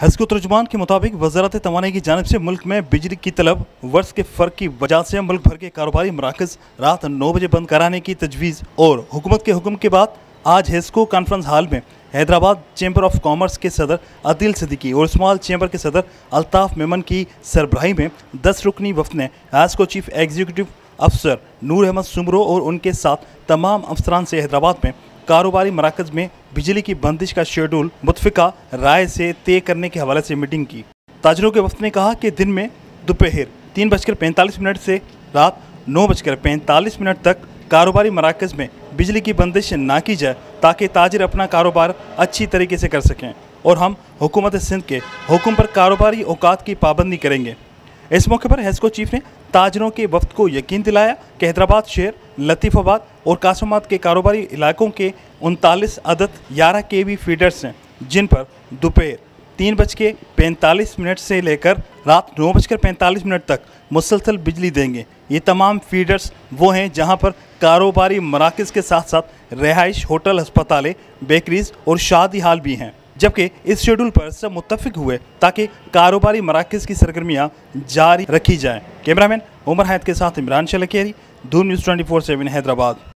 Hesco तर्जुमान के मुताबिक वज़ारत तवानाई की जानिब से मुल्क में बिजली की तलब वर्ष के फ़र्क की वजह से मुल्क भर के कारोबारी मराकज़ रात 9 बजे बंद कराने की तजवीज़ और हुकूमत के हुक्म के बाद आज हेस्को कॉन्फ्रेंस हॉल में हैदराबाद चैम्बर ऑफ कॉमर्स के सदर अदील सिद्दीकी और स्मॉल चैम्बर के सदर अल्ताफ़ मेमन की सरबराही में 10 रुकनी वफ़द ने हेस्को चीफ एग्जीक्यूटिव अफसर नूर अहमद सुमरो और उनके साथ तमाम अफसरान से हैदराबाद में कारोबारी मराकज़ में बिजली की बंदिश का शेड्यूल मुतफ़िका राय से तय करने के हवाले से मीटिंग की। ताजरों के वफ़द ने कहा कि दिन में दोपहर 3:45 से रात 9:45 तक कारोबारी मराकज़ में बिजली की बंदिश ना की जाए ताकि ताजिर अपना कारोबार अच्छी तरीके से कर सकें और हम हुकूमत सिंध के हुक्म पर कारोबारी औकात की पाबंदी करेंगे। इस मौके पर हेस्को चीफ ने ताजरों के वफ़द को यकीन दिलाया कि हैदराबाद शहर, लतीफ़ाबाद और कासमाबाद के कारोबारी इलाकों के 39 अदद 11 kV फीडर्स हैं जिन पर दोपहर 3:45 से लेकर रात 9:45 तक मुसलसल बिजली देंगे। ये तमाम फीडर्स वो हैं जहां पर कारोबारी मराकज़ के साथ साथ रिहाइश, होटल, अस्पतालें, बेकरीज और शादी हाल भी हैं। जबकि इस शेड्यूल पर सब मुत्तफिक हुए ताकि कारोबारी मराकज़ की सरगर्मियाँ जारी रखी जाएँ। कैमरामैन उमर हैत के साथ इमरान शलकेरी, दून न्यूज़ 24/7 हैदराबाद।